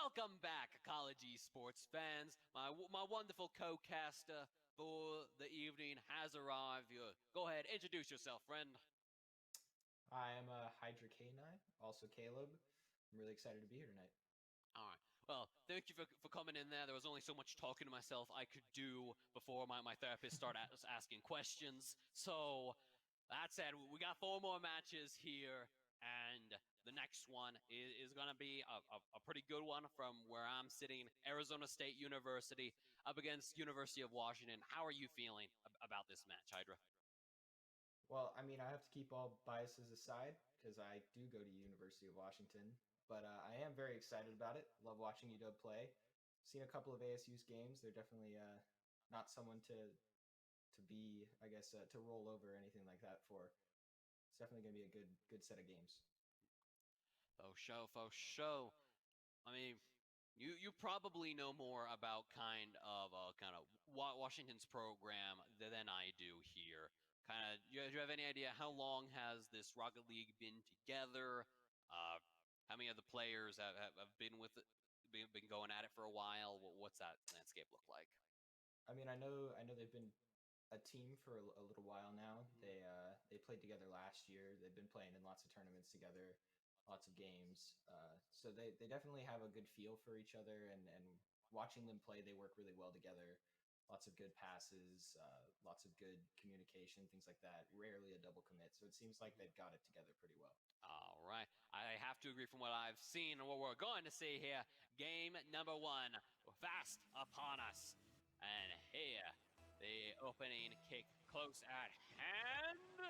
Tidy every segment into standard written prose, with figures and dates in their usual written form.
Welcome back, college esports fans. My wonderful co-caster for the evening has arrived. Go ahead, introduce yourself, friend. I am Hydra K9, also Caleb. I'm really excited to be here tonight. All right. Well, thank you for coming in there. There was only so much talking to myself I could do before my therapist started asking questions. So, that said, we got 4 more matches here, and the next one is going to be a pretty good one from where I'm sitting, Arizona State University, up against University of Washington. How are you feeling about this match, Hydra? Well, I mean, I have to keep all biases aside because I do go to University of Washington, but I am very excited about it. Love watching UW play. Seen a couple of ASU's games. They're definitely not someone to be, I guess, to roll over or anything like that for. It's definitely going to be a good set of games. For show. I mean, you probably know more about kind of Washington's program than I do here. Do you have any idea how long has this Rocket League been together? How many of the players have been with it, been going at it for a while? What's that landscape look like? I mean, I know they've been a team for a little while now. They played together last year. They've been playing in lots of tournaments together, lots of games. So they definitely have a good feel for each other, and watching them play, they work really well together. Lots of good passes, lots of good communication, things like that. Rarely a double commit, so it seems like they've got it together pretty well. All right. I have to agree from what I've seen and what we're going to see here. Game number 1, fast upon us. And here, the opening kick close at hand.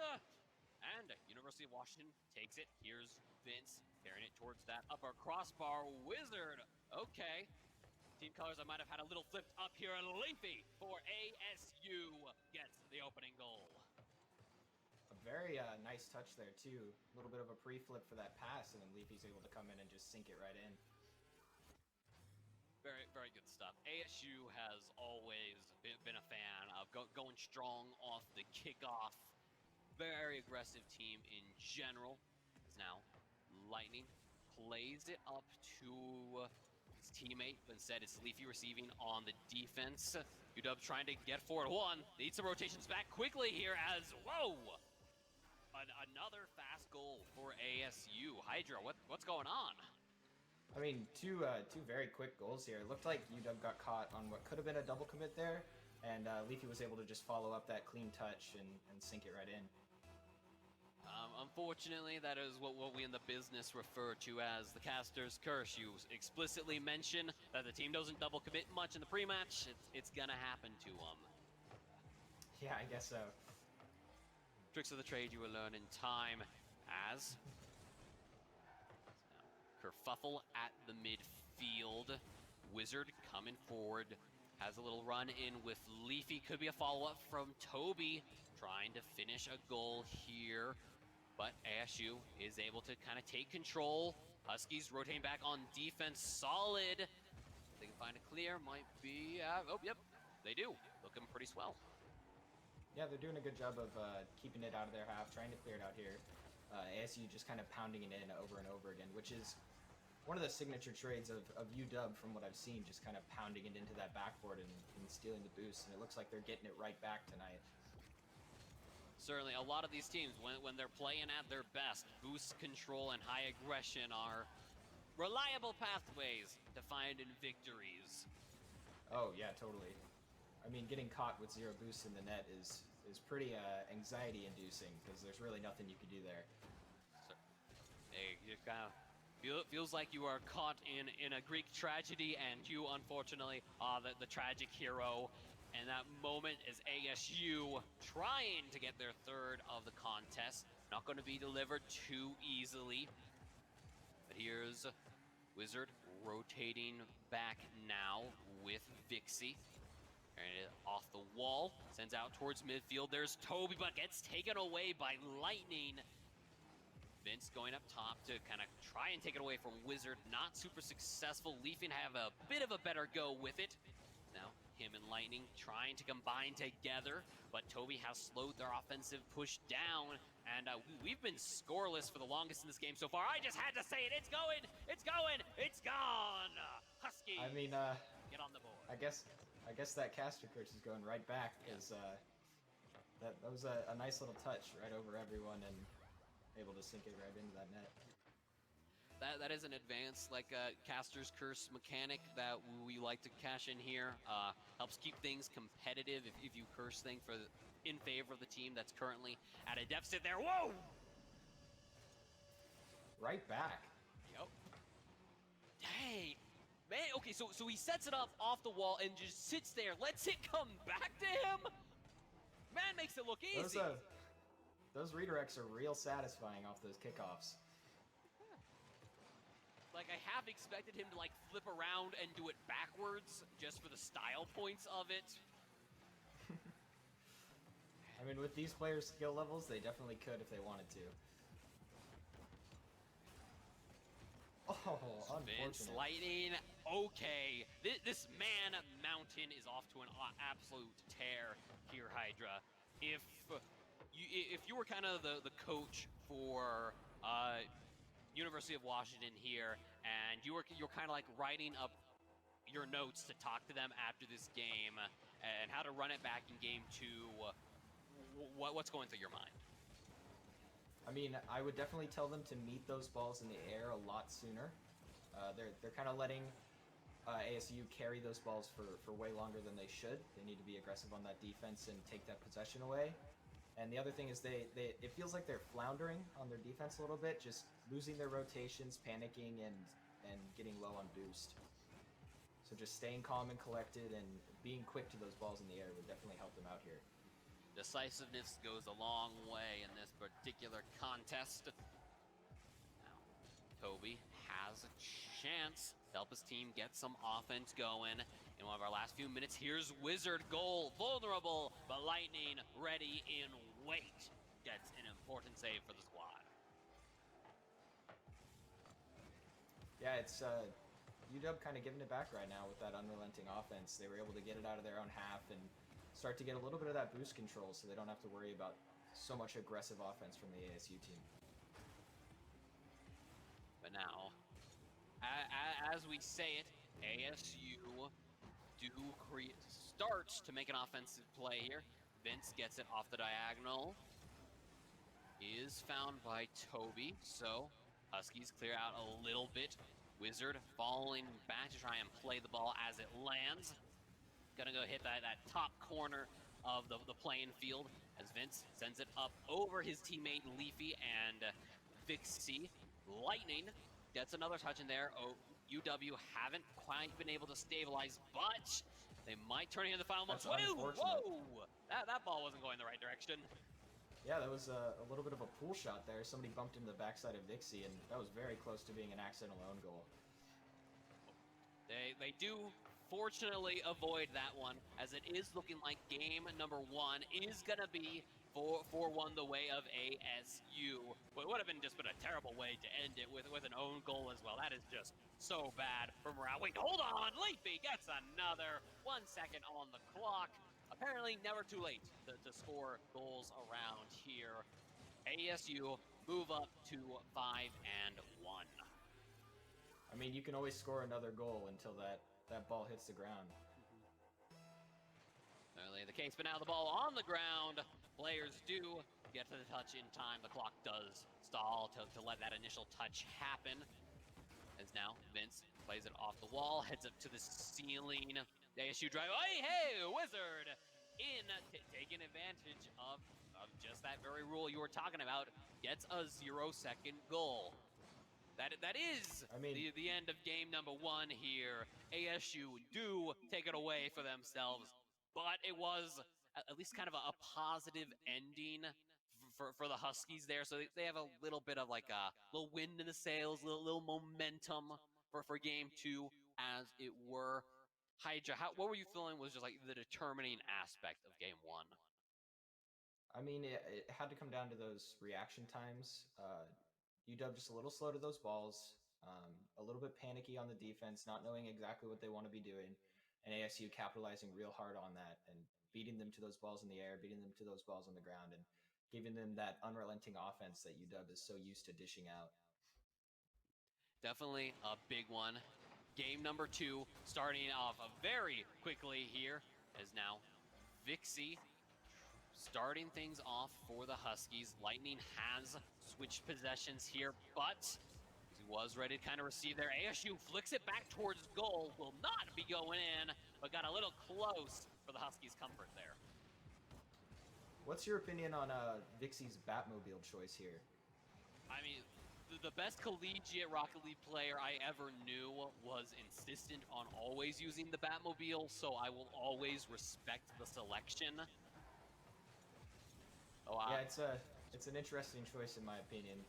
And University of Washington takes it. Here's Vince carrying it towards that upper crossbar. Wizard. Okay. Team colors, I might have had a little flipped up here. Leafy for ASU gets the opening goal. A very nice touch there too. A little bit of a pre-flip for that pass, and then Leafy's able to come in and just sink it right in. Very, very good stuff. ASU has always been a fan of going strong off the kickoff. Very aggressive team in general. As now, Lightning plays it up to his teammate, but instead it's Leafy receiving on the defense. UW trying to get forward. Need some rotations back quickly here as, whoa! Another fast goal for ASU. Hydra, what's going on? I mean, two very quick goals here. It looked like UW got caught on what could have been a double commit there, and Leafy was able to just follow up that clean touch and sink it right in. Unfortunately, that is what we in the business refer to as the caster's curse. You explicitly mention that the team doesn't double commit much in the pre-match. It's gonna happen to them. Yeah, I guess so. Tricks of the trade you will learn in time as kerfuffle at the midfield. Wizard coming forward. Has a little run in with Leafy. Could be a follow-up from Toby. Trying to finish a goal here. But ASU is able to kind of take control. Huskies rotating back on defense. Solid. They can find a clear. Might be... oh, yep. They do. Looking pretty swell. Yeah, they're doing a good job of keeping it out of their half, trying to clear it out here. ASU just kind of pounding it in over and over again, which is one of the signature trades of UW from what I've seen, just kind of pounding it into that backboard and stealing the boost, and it looks like they're getting it right back tonight. Certainly, a lot of these teams, when they're playing at their best, boost control and high aggression are reliable pathways to finding victories. Oh, yeah, totally. I mean, getting caught with 0 boosts in the net is pretty anxiety-inducing, because there's really nothing you can do there. So, hey, you kind of feels like you are caught in a Greek tragedy, and you, unfortunately, are the tragic hero. And that moment is ASU trying to get their 3rd of the contest. Not going to be delivered too easily. But here's Wizard rotating back now with Vixie. And off the wall, sends out towards midfield. There's Toby, but gets taken away by Lightning. Vince going up top to kind of try and take it away from Wizard. Not super successful. Leafing have a bit of a better go with it. Now, Him and Lightning trying to combine together, but Toby has slowed their offensive push down, and we've been scoreless for the longest in this game so far. I just had to say it. It's going. It's going. It's gone. Huskies. I mean, get on the board. I guess that caster curse is going right back because that was a nice little touch right over everyone and able to sink it right into that net. That is an advanced caster's curse mechanic that we like to cash in here. Helps keep things competitive if you curse things in favor of the team that's currently at a deficit there. Whoa! Right back. Yep. Dang. Man, okay, so he sets it up off the wall and just sits there, lets it come back to him. Man makes it look easy. Those redirects are real satisfying off those kickoffs. Like, I half expected him to, flip around and do it backwards just for the style points of it. I mean, with these players' skill levels, they definitely could if they wanted to. Oh, Vince unfortunate. Lightning, okay. This man mountain is off to an absolute tear here, Hydra. If you were kind of the coach for University of Washington here, and you're kind of writing up your notes to talk to them after this game and how to run it back in game 2, what's going through your mind? I mean, I would definitely tell them to meet those balls in the air a lot sooner. They're kind of letting ASU carry those balls for way longer than they should. They need to be aggressive on that defense and take that possession away. And the other thing is it feels like they're floundering on their defense a little bit, just losing their rotations, panicking, and getting low on boost. So just staying calm and collected and being quick to those balls in the air would definitely help them out here. Decisiveness goes a long way in this particular contest. Now, Toby has a chance to help his team get some offense going. In one of our last few minutes, here's Wizard goal, vulnerable, but Lightning ready in wait. Gets an important save for the squad. Yeah, it's UW kind of giving it back right now with that unrelenting offense. They were able to get it out of their own half and start to get a little bit of that boost control so they don't have to worry about so much aggressive offense from the ASU team. But now, as we say it, ASU starts to make an offensive play here. Vince gets it off the diagonal. Is found by Toby, so Huskies clear out a little bit. Wizard falling back to try and play the ball as it lands. Gonna go hit that top corner of the playing field as Vince sends it up over his teammate Leafy and Vixie. Lightning gets another touch in there. Oh, UW haven't quite been able to stabilize, but they might turn it in the final moments. Whoa! That ball wasn't going the right direction. Yeah, that was a little bit of a pool shot there. Somebody bumped into the backside of Vixie, and that was very close to being an accidental own goal. They do fortunately avoid that one, as it is looking like game number 1 is going to be 4-1 the way of ASU. But it would have been a terrible way to end it with an own goal as well. That is just so bad for morale. Wait, hold on! Leafy gets another 1 second on the clock. Apparently never too late to score goals around here. ASU move up to 5-1. I mean, you can always score another goal until that ball hits the ground. Certainly the case, but now the ball on the ground. Players do get to the touch in time. The clock does stall to let that initial touch happen. As now Vince plays it off the wall, heads up to the ceiling. ASU drive. Hey, Wizard in taking advantage of just that very rule you were talking about. Gets a 0-second goal. That is the end of game number 1 here. ASU do take it away for themselves, but it was at least kind of a positive ending for the Huskies there. So they have a little bit of a little wind in the sails, little momentum for game 2, as it were. Hydra, what were you feeling was just the determining aspect of game 1? I mean, it had to come down to those reaction times. UW just a little slow to those balls, a little bit panicky on the defense, not knowing exactly what they want to be doing. and ASU capitalizing real hard on that and beating them to those balls in the air, beating them to those balls on the ground, and giving them that unrelenting offense that UW is so used to dishing out. Definitely a big one. Game number 2 starting off very quickly here is now Vixie starting things off for the Huskies. Lightning has switched possessions here, but he was ready to kind of receive there. ASU flicks it back towards goal. Will not be going in, but got a little close for the Huskies' comfort there. What's your opinion on Vixie's Batmobile choice here? I mean, the best collegiate Rocket League player I ever knew was insistent on always using the Batmobile, so I will always respect the selection. Oh, yeah, it's an interesting choice in my opinion.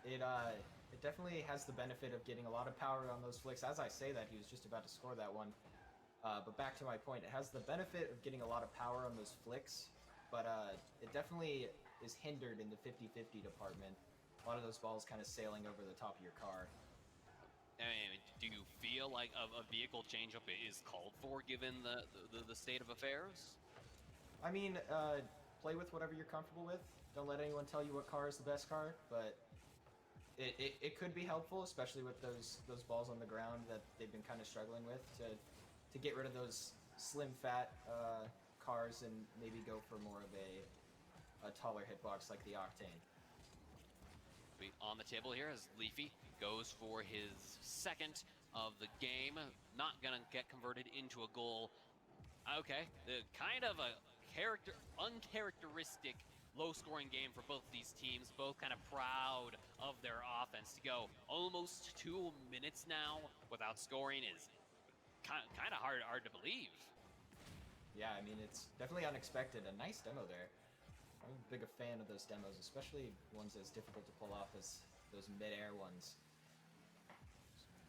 It definitely has the benefit of getting a lot of power on those flicks. As I say that, he was just about to score that one. But back to my point, it has the benefit of getting a lot of power on those flicks, but it definitely is hindered in the 50-50 department. A lot of those balls kind of sailing over the top of your car. I mean, do you feel like a vehicle changeup is called for given the state of affairs? I mean, play with whatever you're comfortable with. Don't let anyone tell you what car is the best car, but it could be helpful, especially with those balls on the ground that they've been kind of struggling with to get rid of those slim, fat cars and maybe go for more of a taller hitbox like the Octane. On the table here as Leafy goes for his second of the game. Not gonna get converted into a goal. Okay, kind of a uncharacteristic low-scoring game for both these teams. Both kind of proud of their offense. To go almost 2 minutes now without scoring is kind of hard to believe. Yeah, I mean, it's definitely unexpected. A nice demo there. I'm a big fan of those demos, especially ones as difficult to pull off as those mid-air ones.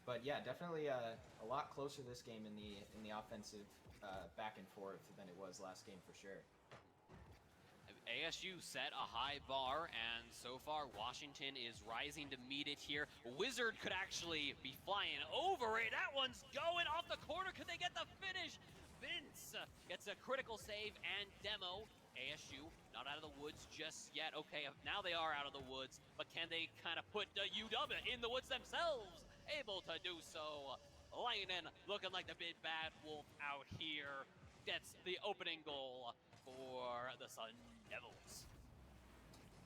But yeah, definitely a lot closer this game in the offensive back and forth than it was last game for sure. ASU set a high bar, and so far Washington is rising to meet it here. Wizard could actually be flying over it. That one's going off the corner. Could they get the finish? Vince gets a critical save, and demo. ASU not out of the woods just yet. Okay, now they are out of the woods, but can they kind of put UW in the woods themselves? Able to do so. Lightning looking like the big bad wolf out here. Gets the opening goal for the Sun Devils.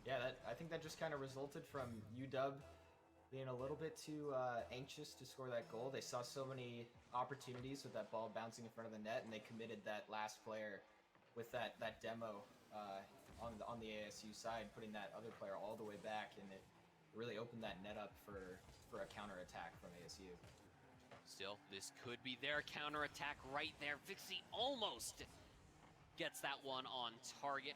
Yeah, I think that just kind of resulted from UW being a little bit too anxious to score that goal. They saw so many opportunities with that ball bouncing in front of the net, and they committed that last player with that demo on the ASU side, putting that other player all the way back, and it really opened that net up for a counterattack from ASU. Still, this could be their counterattack right there. Vixie almost gets that one on target.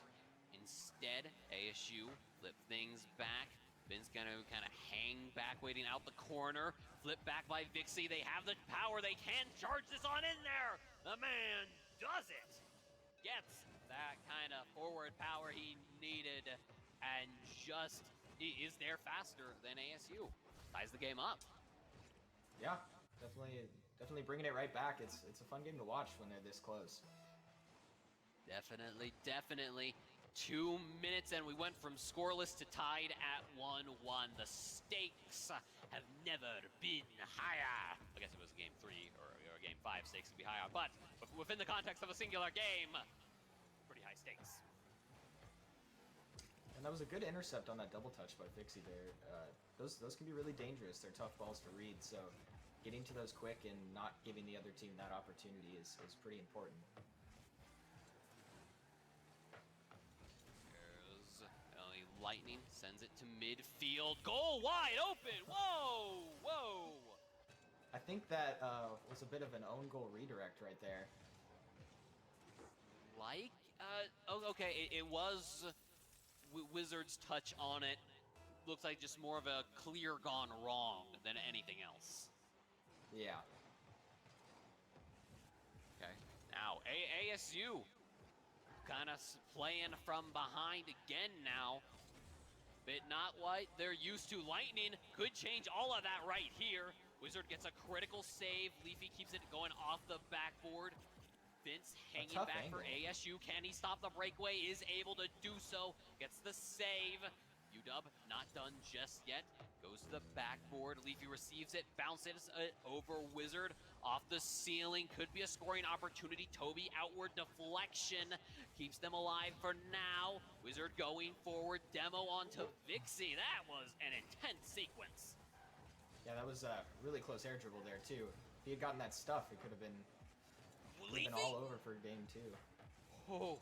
Instead, ASU flip things back. Ben's gonna kind of hang back, waiting out the corner. Flip back by Vixie. They have the power. They can charge this on in there. The man does it. Gets that kind of forward power he needed, and just is there faster than ASU. Ties the game up. Yeah, definitely bringing it right back. It's a fun game to watch when they're this close. Definitely. 2 minutes, and we went from scoreless to tied at 1-1. The stakes have never been higher. I guess it was game 3 or game 5, stakes would be higher, but within the context of a singular game, pretty high stakes. And that was a good intercept on that double touch by Vixie there. Those can be really dangerous. They're tough balls to read, so getting to those quick and not giving the other team that opportunity is pretty important. Lightning sends it to midfield. Goal wide open. Whoa. I think that was a bit of an own goal redirect right there. Okay, it was Wizards' touch on it. Looks like just more of a clear gone wrong than anything else. Yeah. Okay, now ASU kind of playing from behind again now. But not what they're used to. Lightning could change all of that right here. Wizard gets a critical save. Leafy keeps it going off the backboard. Vince hanging tough back for angle. ASU. Can he stop the breakaway? Is able to do so. Gets the save. UW not done just yet. Goes to the backboard. Leafy receives it. Bounces it over Wizard. Off the ceiling. Could be a scoring opportunity. Toby outward deflection. Keeps them alive for now. Wizard going forward. Demo onto Vixie. That was an intense sequence. Yeah, that was a really close air dribble there too. If he had gotten that stuff, it could have been all over for game 2. Oh,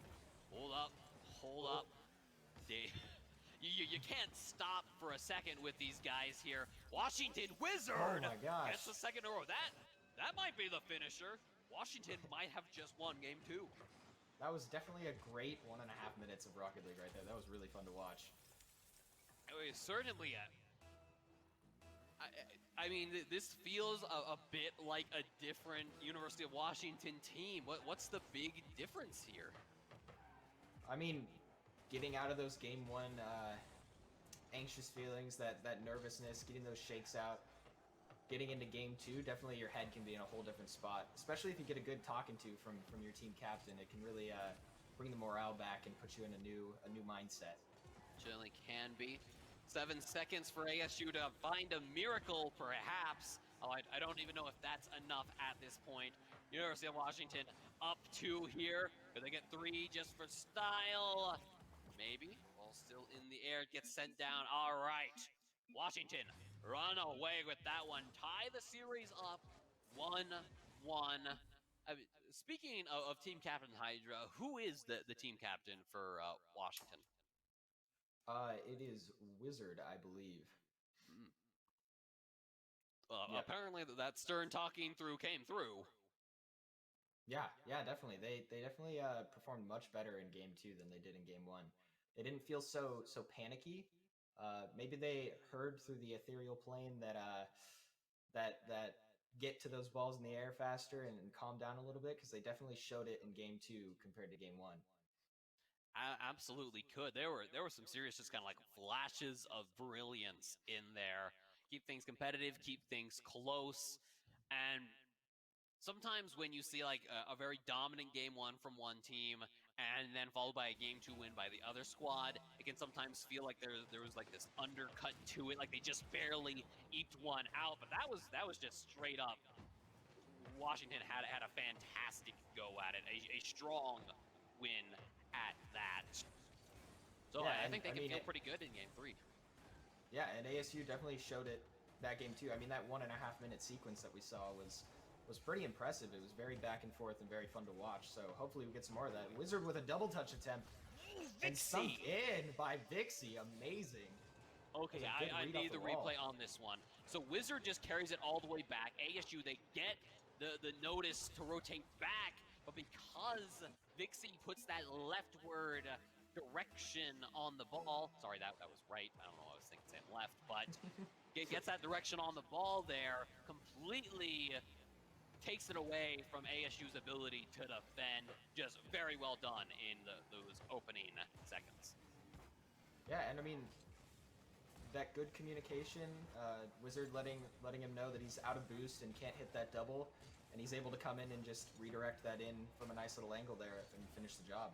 hold up, hold up. You can't stop for a second with these guys here. Washington Wizard Oh my gosh. gets the second in a row. That might be the finisher. Washington might have just won game 2. That was definitely a great 1.5 minutes of Rocket League right there. That was really fun to watch. It was certainly I mean, this feels a bit like a different University of Washington team. What's the big difference here? I mean, getting out of those game 1 anxious feelings, that nervousness, getting those shakes out, getting into game 2, definitely your head can be in a whole different spot. Especially if you get a good talking to from your team captain, it can really bring the morale back and put you in a new mindset. Certainly can be. 7 seconds for ASU to find a miracle, perhaps. Oh, I don't even know if that's enough at this point. University of Washington up 2 here. Could they get 3 just for style? Maybe. Ball still in the air, gets sent down. All right. Washington run away with that one. Tie the series up 1-1. Speaking of team captain Hydra, who is the team captain for Washington? It is Wizard, I believe. Yep. Apparently that stern talking came through. Yeah, definitely. They definitely performed much better in game 2 than they did in game 1. They didn't feel so panicky. Maybe they heard through the ethereal plane that get to those balls in the air faster and calm down a little bit, because they definitely showed it in game 2 compared to game 1. Absolutely could. There were some serious just kind of like flashes of brilliance in there. Keep things competitive, keep things close, and sometimes when you see like a very dominant game 1 from one team and then followed by a game 2 win by the other squad, it can sometimes feel like there was like this undercut to it, like they just barely eked one out. But that was just straight up. Washington had a fantastic go at it, a strong win at that. So yeah, I think they can feel pretty good in game 3. Yeah, and ASU definitely showed it that game too. I mean, that 1.5 minute sequence that we saw was pretty impressive. It was very back and forth and very fun to watch. So hopefully we get some more of that. Wizard with a double touch attempt. And sunk in by Vixie. Amazing. Okay, I need the replay on this one. So Wizard just carries it all the way back. ASU, they get the notice to rotate back, but because Vixie puts that leftward direction on the ball, sorry, that was right. I don't know what I was thinking, saying left, but gets that direction on the ball there, completely takes it away from ASU's ability to defend. Just very well done in those opening seconds. Yeah, and I mean, that good communication, Wizard letting him know that he's out of boost and can't hit that double, and he's able to come in and just redirect that in from a nice little angle there and finish the job.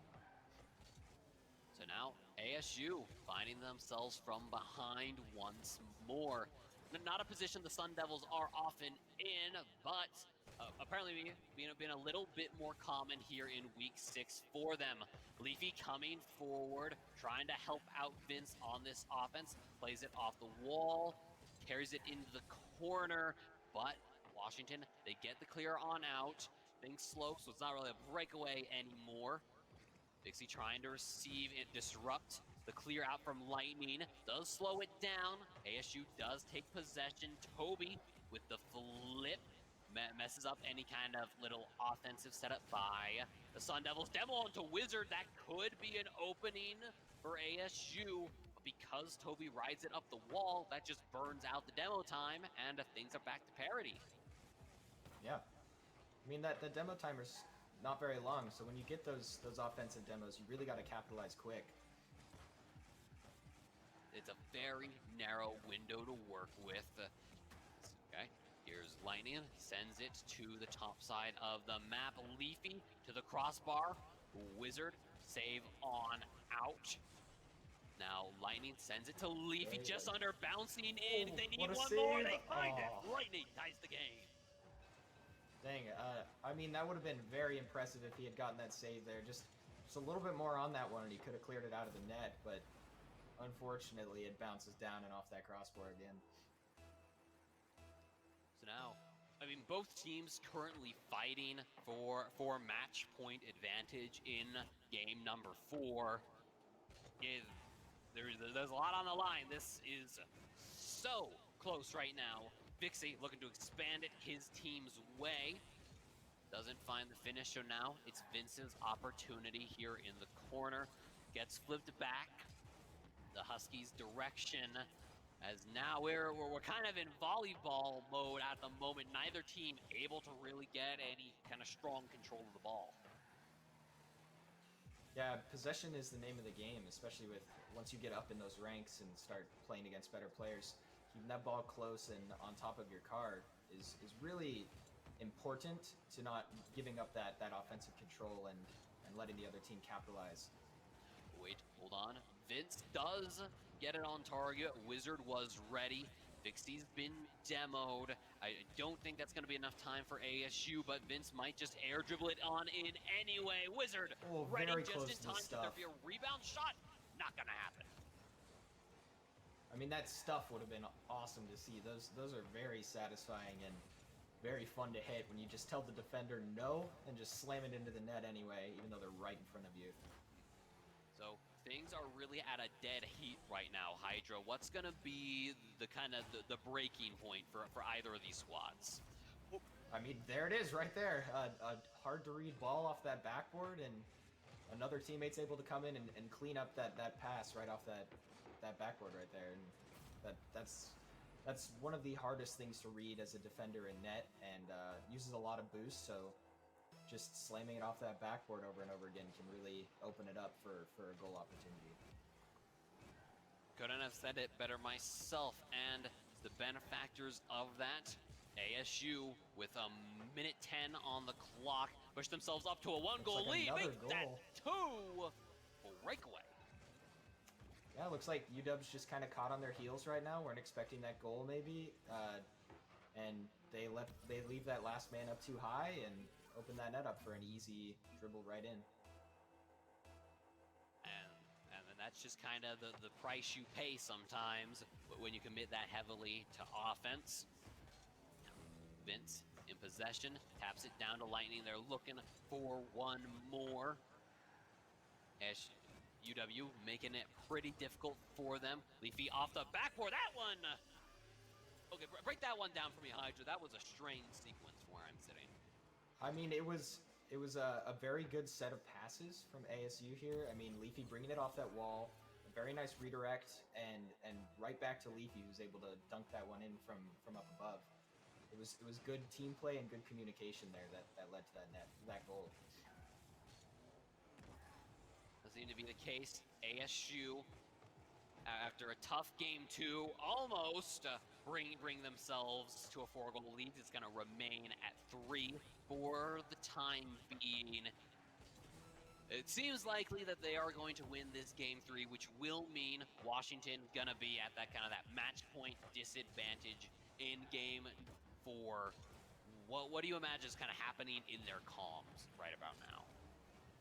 So now ASU finding themselves from behind once more. Not a position the Sun Devils are often in, but apparently been a little bit more common here in week 6 for them. Leafy coming forward, trying to help out Vince on this offense, plays it off the wall, carries it into the corner, but Washington, they get the clear on out. Things slow, so it's not really a breakaway anymore. Vixie trying to receive and disrupt the clear out from Lightning. Does slow it down. ASU does take possession. Toby with the flip messes up any kind of little offensive setup by the Sun Devils. Demo onto Wizard. That could be an opening for ASU. But because Toby rides it up the wall, that just burns out the demo time, and things are back to parity. Yeah. I mean, the demo timer's not very long, so when you get those offensive demos, you really got to capitalize quick. It's a very narrow window to work with. Okay, here's Lightning sends it to the top side of the map. Leafy to the crossbar. Wizard save on out. Now Lightning sends it to Leafy, Very just good. under, bouncing in. Oh, They need what a one more. save. They find it. Oh. Lightning ties the game. Dang, I mean, that would have been very impressive if he had gotten that save there. Just a little bit more on that one, and he could have cleared it out of the net, but unfortunately, it bounces down and off that crossbar again. So now, I mean, both teams currently fighting for match point advantage in game number 4. There's a lot on the line. This is so close right now. Vixie looking to expand it his team's way. Doesn't find the finish, so now it's Vince's opportunity here in the corner. Gets flipped back. The Huskies' direction, as now we're kind of in volleyball mode at the moment. Neither team able to really get any kind of strong control of the ball. Yeah, possession is the name of the game, especially with once you get up in those ranks and start playing against better players. Keeping that ball close and on top of your card is really important to not giving up that offensive control and letting the other team capitalize. Wait, hold on. Vince does get it on target. Wizard was ready. Vixie's been demoed. I don't think that's going to be enough time for ASU, but Vince might just air dribble it on in anyway. Wizard ready just in time. Could there be a rebound shot? Not going to happen. I mean, that stuff would have been awesome to see. Those are very satisfying and very fun to hit when you just tell the defender no and just slam it into the net anyway, even though they're right in front of you. So things are really at a dead heat right now, Hydra. What's going to be the kind of the breaking point for either of these squads? I mean, there it is right there. A hard-to-read ball off that backboard, and another teammate's able to come in and clean up that pass right off that backboard right there. And that's one of the hardest things to read as a defender in net, and uses a lot of boost, so just slamming it off that backboard over and over again can really open it up for a goal opportunity. Couldn't have said it better myself, and the benefactors of that, ASU with a minute 10 on the clock, push themselves up to a one-goal lead, make that 2 breakaway. Yeah, looks like UW's just kind of caught on their heels right now. Weren't expecting that goal maybe, and they leave that last man up too high and open that net up for an easy dribble right in. And then that's just kind of the price you pay sometimes when you commit that heavily to offense. Vince in possession, taps it down to Lightning. They're looking for one more. UW making it pretty difficult for them. Leafy off the backboard, that one! Okay, break that one down for me, Hydra. That was a strange sequence where I'm sitting. I mean, it was a very good set of passes from ASU here. I mean, Leafy bringing it off that wall, a very nice redirect, and right back to Leafy, who's able to dunk that one in from up above. It was good team play and good communication there that led to that goal. That seemed to be the case. ASU, after a tough game 2, almost bring themselves to a 4-goal lead. It's going to remain at 3 for the time being. It seems likely that they are going to win this game 3, which will mean Washington going to be at that kind of that match point disadvantage in game 4. What do you imagine is kind of happening in their comms right about now?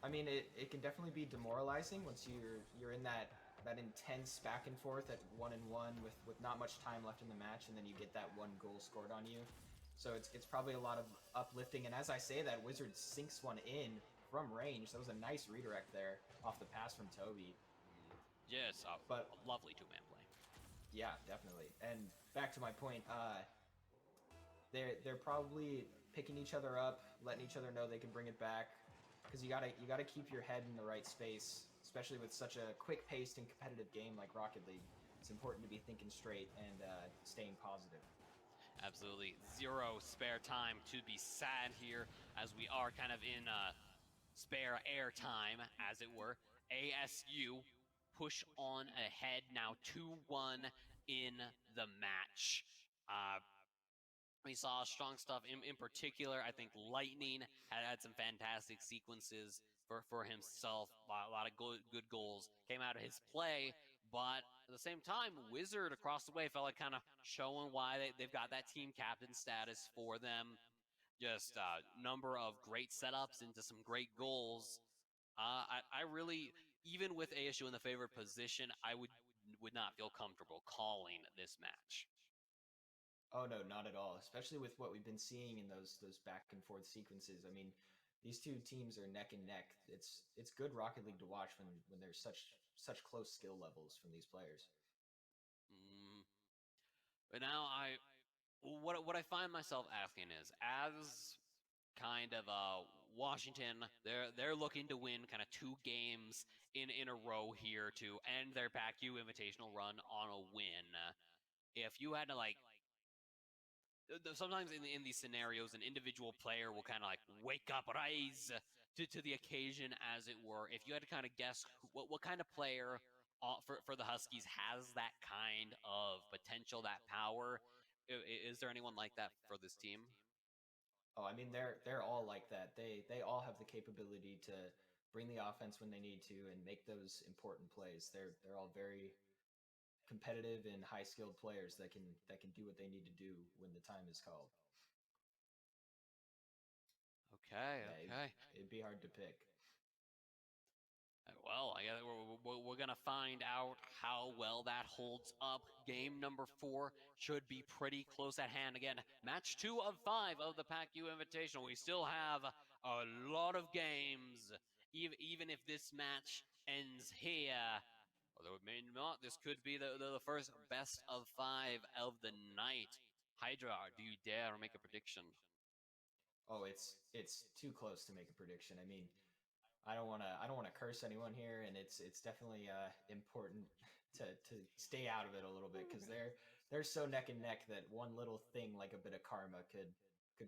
I mean, it can definitely be demoralizing once you're in that intense back and forth at 1-1 with not much time left in the match, and then you get that one goal scored on you. So it's probably a lot of uplifting. And as I say that, Wizard sinks one in from range. That was a nice redirect there off the pass from Toby. Yes, but a lovely two-man play. Yeah, definitely. And back to my point, they're probably picking each other up, letting each other know they can bring it back, because you gotta keep your head in the right space, especially with such a quick-paced and competitive game like Rocket League. It's important to be thinking straight and staying positive. Absolutely. Zero spare time to be sad here, as we are kind of in spare air time, as it were. ASU push on ahead now, 2-1 in the match. We saw strong stuff in particular. I think Lightning had some fantastic sequences for himself. A lot of good goals came out of his play, but at the same time, Wizard across the way felt like kind of showing why they've got that team captain status for them. Just number of great setups into some great goals. I really, even with ASU in the favored position, I would not feel comfortable calling this match. Oh no, not at all. Especially with what we've been seeing in those back and forth sequences. I mean, these two teams are neck and neck. It's good Rocket League to watch when there's such close skill levels from these players. Mm. But now what I find myself asking is, as kind of Washington, they're looking to win kind of 2 games in a row here to end their Pac-U Invitational run on a win. If you had to like sometimes in these scenarios, an individual player will kind of like wake up, rise to the occasion, as it were. If you had to kind of guess what kind of player for the Huskies has that kind of potential, that power, is there anyone like that for this team? Oh, I mean they're all like that. They all have the capability to bring the offense when they need to and make those important plays. They're all very competitive and high skilled players that can do what they need to do when the time is called. Okay, Yeah, okay. it'd be hard to pick. Well, I guess we're going to find out how well that holds up. Game number 4 should be pretty close at hand. Again, match 2 of 5 of the Pac-U Invitational. We still have a lot of games. Even if this match ends here, although it may not, this could be the first best of 5 of the night. Hydra, do you dare make a prediction? Oh, it's too close to make a prediction. I mean, I don't want to curse anyone here, and it's definitely important to stay out of it a little bit because they're so neck and neck that one little thing like a bit of karma could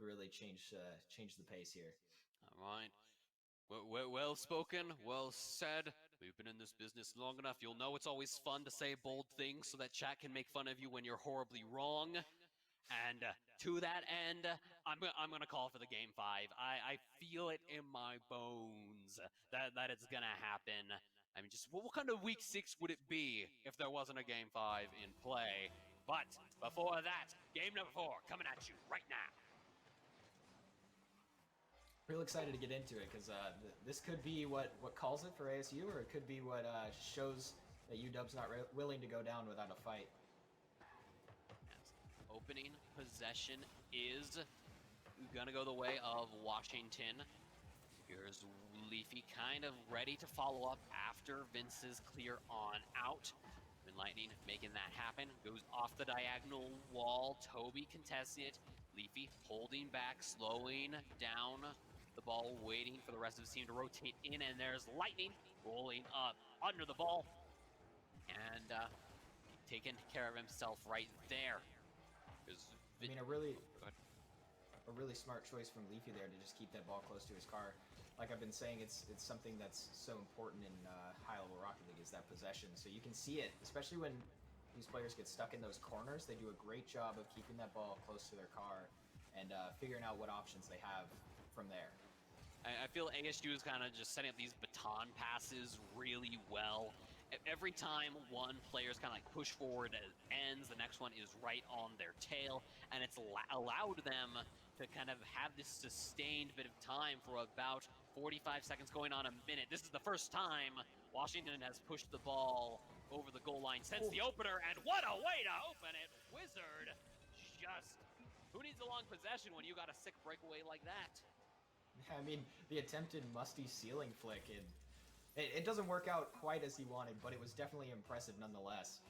really change the pace here. All right. Well spoken, well said. We've been in this business long enough. You'll know it's always fun to say bold things so that chat can make fun of you when you're horribly wrong. And to that end, I'm gonna call for the game 5. I feel it in my bones that it's gonna happen. I mean, just what kind of week 6 would it be if there wasn't a game 5 in play? But before that, game number 4 coming at you right now. Real excited to get into it because this could be what calls it for ASU, or it could be what shows that UW's not willing to go down without a fight. Yes. Opening possession is gonna go the way of Washington. Here's Leafy kind of ready to follow up after Vince's clear on out. When Lightning making that happen, goes off the diagonal wall. Toby contests it. Leafy holding back, slowing down the ball, waiting for the rest of his team to rotate in, and there's Lightning rolling up under the ball and taking care of himself right there. I mean, a really smart choice from Leafy there to just keep that ball close to his car. Like I've been saying, it's something that's so important in high level Rocket League is that possession. So you can see it, especially when these players get stuck in those corners. They do a great job of keeping that ball close to their car and figuring out what options they have from there. I feel ASU is kind of just setting up these baton passes really well. Every time one player's kind of like push forward ends, the next one is right on their tail, and it's allowed them to kind of have this sustained bit of time for about 45 seconds going on a minute. This is the first time Washington has pushed the ball over the goal line since the opener, and what a way to open it! Wizard just... Who needs a long possession when you got a sick breakaway like that? I mean, the attempted musty ceiling flick, it doesn't work out quite as he wanted, but it was definitely impressive nonetheless.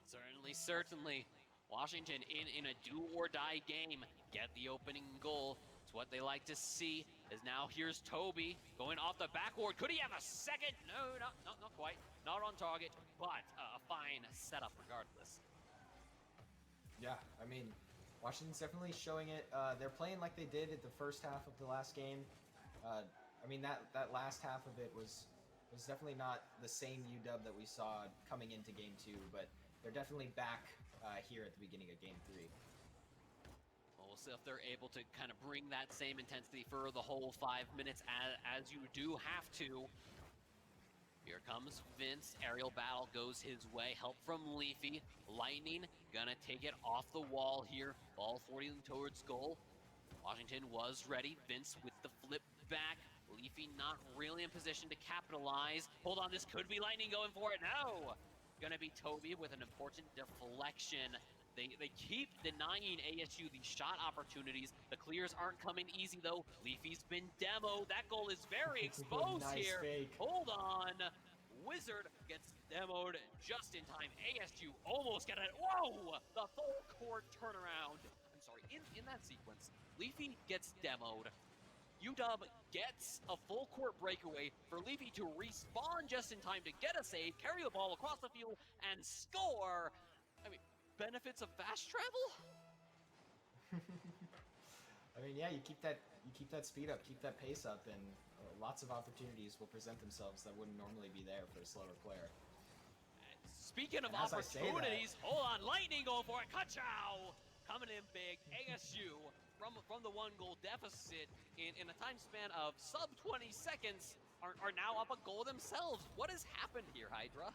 Certainly, certainly. Washington in a do-or-die game. Get the opening goal. It's what they like to see. As now here's Toby going off the backboard. Could he have a second? No, not quite. Not on target, but a fine setup regardless. Yeah, I mean, Washington's definitely showing it. They're playing like they did at the first half of the last game. I mean, that last half of it was definitely not the same UW that we saw coming into game 2, but they're definitely back here at the beginning of game 3. So if they're able to kind of bring that same intensity for the whole 5 minutes as you do have to. Here comes Vince. Aerial battle goes his way. Help from Leafy. Lightning gonna take it off the wall here. Ball 40 towards goal. Washington was ready. Vince with the flip back. Leafy not really in position to capitalize. Hold on, this could be Lightning going for it. No! Gonna be Toby with an important deflection. They keep denying ASU these shot opportunities. The clears aren't coming easy though. Leafy's been demoed. That goal is very exposed Nice here. fake. Hold on. Wizard gets demoed just in time. ASU almost got it. Whoa! The full court turnaround. I'm sorry, in that sequence, Leafy gets demoed. UW gets a full court breakaway for Leafy to respawn just in time to get a save, carry the ball across the field, and score. I mean, benefits of fast travel? I mean, yeah, you keep that speed up, keep that pace up, and lots of opportunities will present themselves that wouldn't normally be there for a slower player. Speaking of And as I say that- opportunities, hold on, Lightning going for it. Ka-chow! Coming in big. ASU from the 1-goal deficit in a time span of sub 20 seconds are now up a goal themselves. What has happened here, Hydra?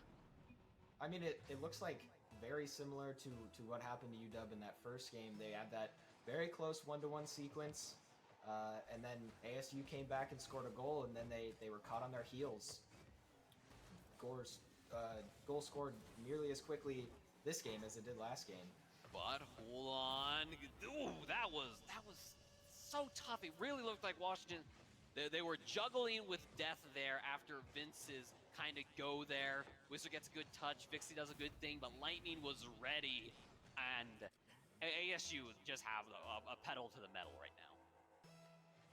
I mean, it looks like very similar to what happened to UW in that first game. They had that very close 1-to-1 sequence, and then ASU came back and scored a goal, and then they were caught on their heels. Goal scored nearly as quickly this game as it did last game. But hold on. Ooh, that was so tough. It really looked like Washington, they were juggling with death there after Vince's kind of go there. Wizard gets a good touch. Vixie does a good thing, but Lightning was ready. And ASU just have a pedal to the metal right now.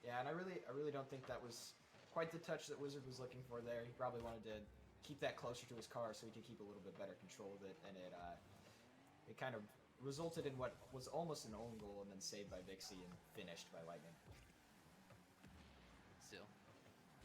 Yeah, and I really don't think that was quite the touch that Wizard was looking for there. He probably wanted to keep that closer to his car so he could keep a little bit better control of it, and it kind of resulted in what was almost an own goal and then saved by Vixie and finished by Lightning. Still,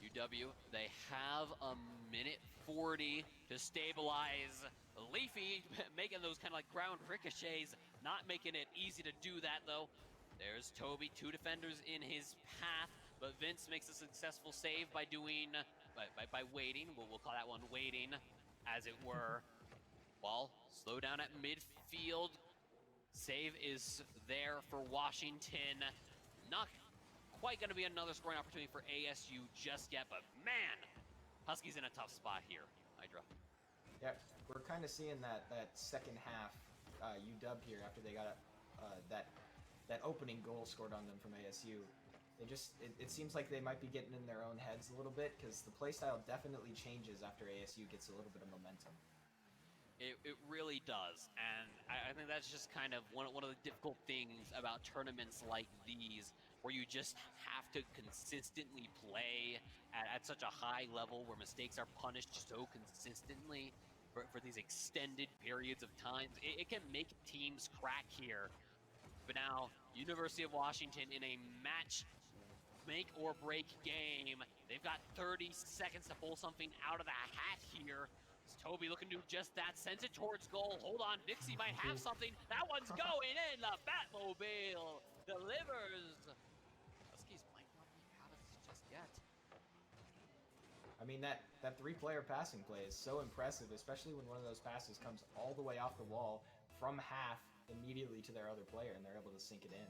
UW, they have a minute 40 to stabilize. Leafy making those kind of like ground ricochets, not making it easy to do that though. There's Toby, 2 defenders in his path, but Vince makes a successful save by doing, by waiting. We'll call that one waiting, as it were. Ball slow down at midfield. Save is there for Washington. Not quite going to be another scoring opportunity for ASU just yet, but man, Huskies in a tough spot here, Hydra. Yeah, we're kind of seeing that second half UW here after they got that opening goal scored on them from ASU. It seems like they might be getting in their own heads a little bit because the playstyle definitely changes after ASU gets a little bit of momentum. It really does, and I think that's just kind of one of the difficult things about tournaments like these, where you just have to consistently play at such a high level where mistakes are punished so consistently for these extended periods of time. It can make teams crack here. But now, University of Washington in a match make or break game. They've got 30 seconds to pull something out of the hat here. Toby looking to do just that, sends it towards goal. Hold on, Vixie might have something. That one's going in. The Batmobile delivers. Huskies might not be out of this just yet. I mean, that 3-player passing play is so impressive, especially when one of those passes comes all the way off the wall from half immediately to their other player, and they're able to sink it in.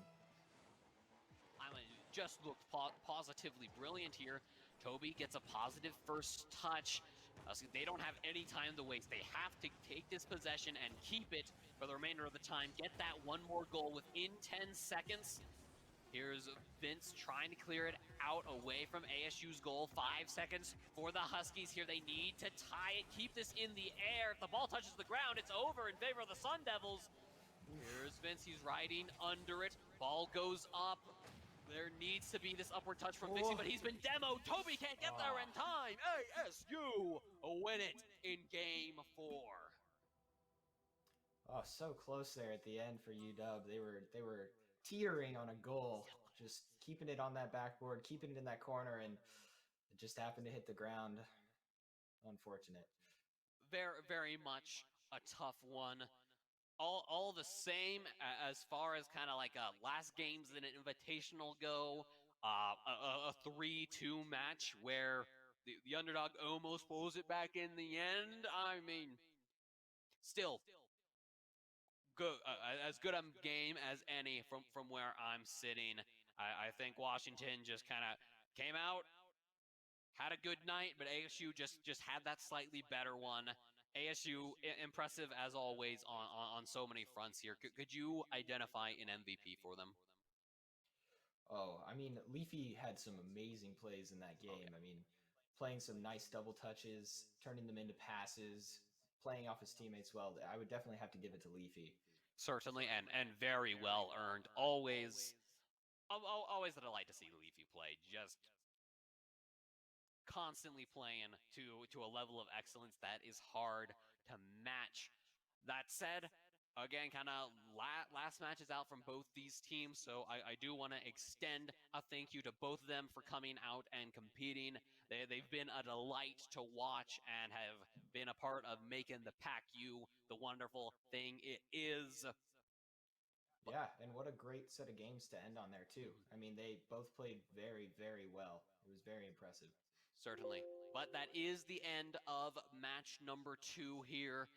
I mean, just looked positively brilliant here. Toby gets a positive first touch. They don't have any time to waste. They have to take this possession and keep it for the remainder of the time. Get that one more goal within 10 seconds. Here's Vince trying to clear it out away from ASU's goal. 5 seconds for the Huskies here. They need to tie it, keep this in the air. If the ball touches the ground, it's over in favor of the Sun Devils. Here's Vince, he's riding under it. Ball goes up. There needs to be this upward touch from Vixie, but he's been demoed. Toby can't get there in time. ASU win it in game 4. Oh, so close there at the end for UW. They were teetering on a goal, just keeping it on that backboard, keeping it in that corner, and it just happened to hit the ground. Unfortunate. Very, very much a tough one. all the same as far as kind of like last games in an invitational go. A 3-2 match where the underdog almost pulls it back in the end. I mean, still good, as good a game as any from where I'm sitting. I think Washington just kind of came out, had a good night, but ASU just had that slightly better one. ASU impressive as always on so many fronts here. Could you identify an MVP for them? Oh, I mean, Leafy had some amazing plays in that Oh yeah, game. I mean, playing some nice double touches, turning them into passes, playing off his teammates well. I would definitely have to give it to Leafy. certainly, and very well earned. Always, always a delight to see Leafy play. Just constantly playing to a level of excellence that is hard to match. That said, again, kind of last matches out from both these teams, so I do want to extend a thank you to both of them for coming out and competing. They've been a delight to watch and have been a part of making the Pac-U the wonderful thing it is. But, Yeah, and what a great set of games to end on there too. mhm. I mean, they both played very, very well. It was very impressive. Certainly. But that is the end of match number 2 here.